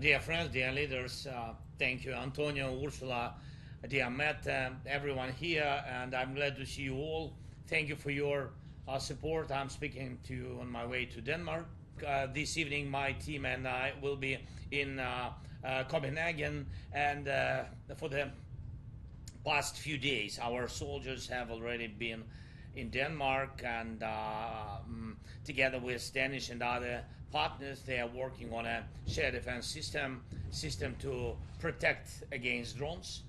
Dear friends, dear leaders, thank you, Antonio, Ursula, dear Matt, everyone here, and I'm glad to see you all. Thank you for your support. I'm speaking to you on my way to Denmark. This evening, my team and I will be in Copenhagen, and for the past few days, our soldiers have already been in Denmark, and together with Danish and other partners, they are working on a shared defense system to protect against drones.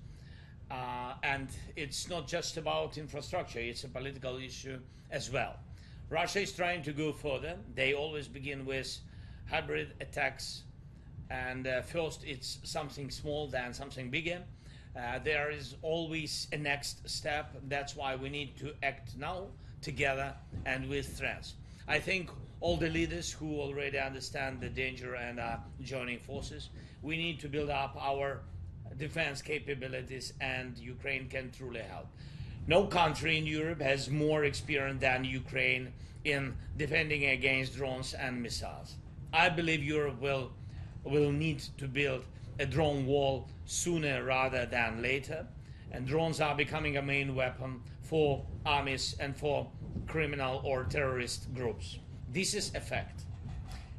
And it's not just about infrastructure, it's a political issue as well. Russia is trying to go further. They always begin with hybrid attacks, and first it's something small, then something bigger. There is always a next step. That's why we need to act now together and with strength. I think all the leaders who already understand the danger and are joining forces, we need to build up our defense capabilities, and Ukraine can truly help. No country in Europe has more experience than Ukraine in defending against drones and missiles. I believe Europe will need to build a drone wall sooner rather than later, and drones are becoming a main weapon for armies and for criminal or terrorist groups. This is a fact.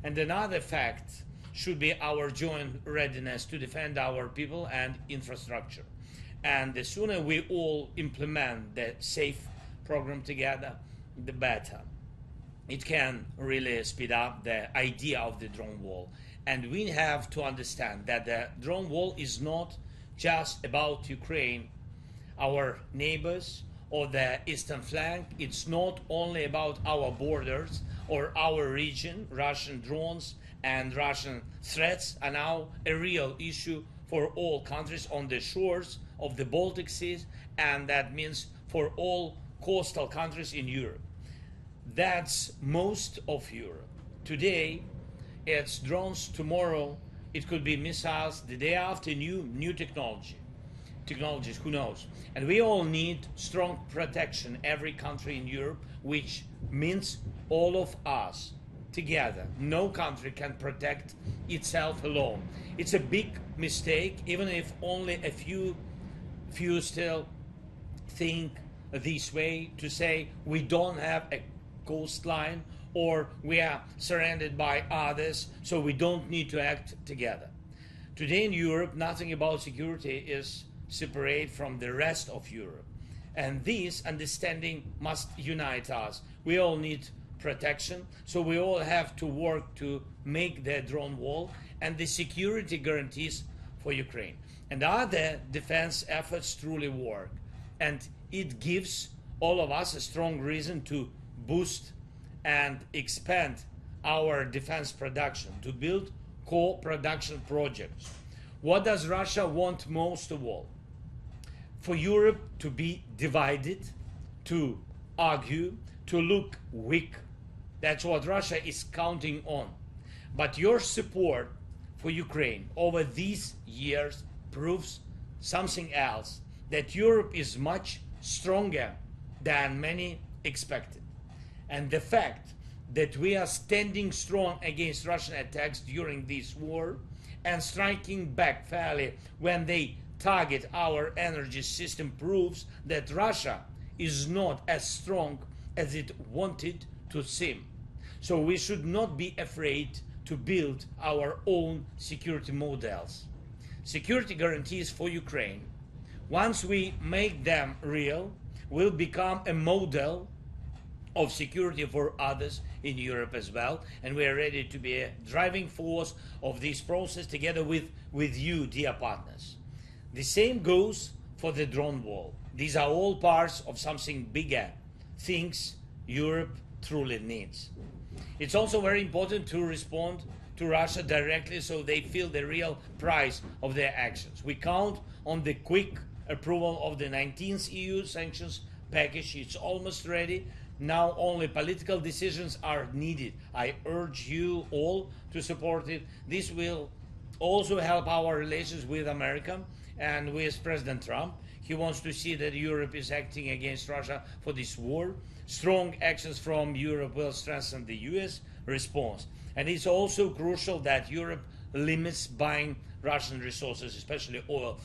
And another fact should be our joint readiness to defend our people and infrastructure. And the sooner we all implement the SAFE program together, the better. It can really speed up the idea of the drone wall. And we have to understand that the drone wall is not just about Ukraine, our neighbors, or the eastern flank. It's not only about our borders or our region. Russian drones and Russian threats are now a real issue for all countries on the shores of the Baltic Sea, and that means for all coastal countries in Europe. That's most of Europe. Today, it's drones. Tomorrow, it could be missiles. The day after, new technologies, who knows? And we all need strong protection, every country in Europe, which means all of us together. No country can protect itself alone. It's a big mistake, even if only a few still think this way, to say we don't have a coastline or we are surrounded by others, so we don't need to act together. Today in Europe, nothing about security is separate from the rest of Europe. And this understanding must unite us. We all need protection, so we all have to work to make the drone wall and the security guarantees for Ukraine. And other defense efforts truly work. And it gives all of us a strong reason to boost and expand our defense production, to build co-production projects. What does Russia want most of all? For Europe to be divided, to argue, to look weak. That's what Russia is counting on. But your support for Ukraine over these years proves something else, that Europe is much stronger than many expected. And the fact that we are standing strong against Russian attacks during this war and striking back fairly when they target our energy system proves that Russia is not as strong as it wanted to seem. So we should not be afraid to build our own security models. Security guarantees for Ukraine, once we make them real, will become a model of security for others in Europe as well, and we are ready to be a driving force of this process together with you, dear partners. The same goes for the drone wall. These are all parts of something bigger, things Europe truly needs. It's also very important to respond to Russia directly so they feel the real price of their actions. We count on the quick approval of the 19th EU sanctions package. It's almost ready. Now only political decisions are needed. I urge you all to support it. This will also help our relations with America and with President Trump. He wants to see that Europe is acting against Russia for this war. Strong actions from Europe will strengthen the US response. And it's also crucial that Europe limits buying Russian resources, especially oil.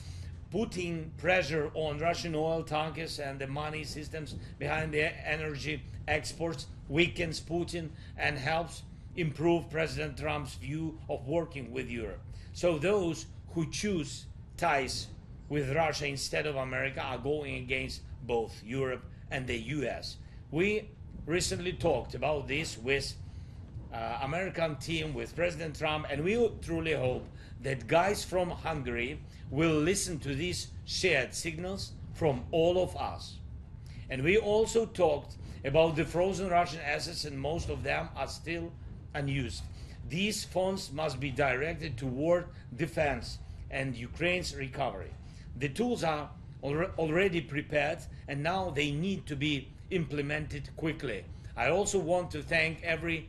Putting pressure on Russian oil tankers and the money systems behind their energy exports weakens Putin and helps improve President Trump's view of working with Europe. So those who choose ties with Russia instead of America are going against both Europe and the US. We recently talked about this with American team, with President Trump, and we truly hope that guys from Hungary will listen to these shared signals from all of us. And we also talked about the frozen Russian assets, and most of them are still unused. These funds must be directed toward defense and Ukraine's recovery. The tools are already prepared, and now they need to be implemented quickly. I also want to thank every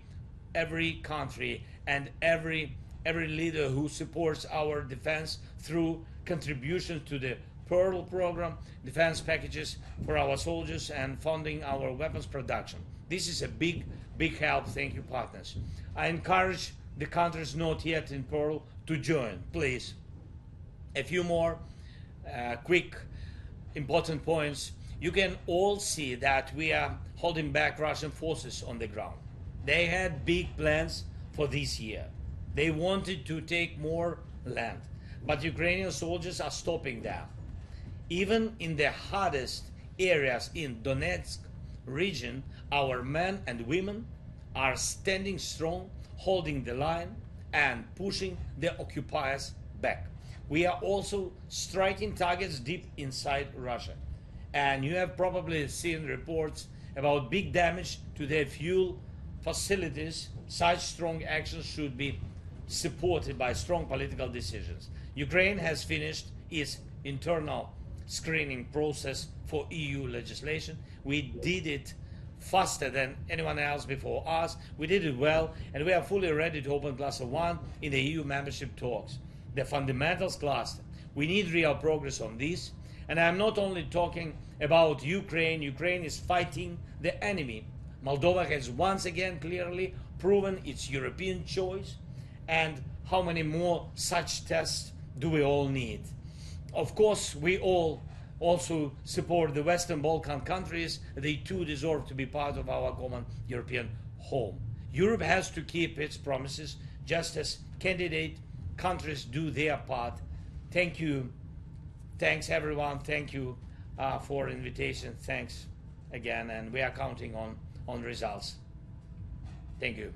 country and every leader who supports our defense through contributions to the Pearl program, defense packages for our soldiers, and funding our weapons production. This is a big help. Thank you, partners. I encourage the countries not yet in Pearl to join, please. A few more quick important points. You can all see that we are holding back Russian forces on the ground. They had big plans for this year. They wanted to take more land, but Ukrainian soldiers are stopping them. Even in the hardest areas in Donetsk region, our men and women are standing strong, holding the line and pushing the occupiers back. We are also striking targets deep inside Russia. And you have probably seen reports about big damage to their fuel facilities. Such strong actions should be supported by strong political decisions. Ukraine has finished its internal screening process for EU legislation. We did it faster than anyone else before us. We did it well, and we are fully ready to open Cluster 1 in the EU membership talks. The fundamentals cluster. We need real progress on this. And I'm not only talking about Ukraine. Ukraine is fighting the enemy. Moldova has once again clearly proven its European choice. And how many more such tests do we all need? Of course, we all also support the Western Balkan countries. They too deserve to be part of our common European home. Europe has to keep its promises, just as candidate countries do their part. Thank you. Thanks, everyone. Thank you for invitation. Thanks again, and we are counting on results. Thank you.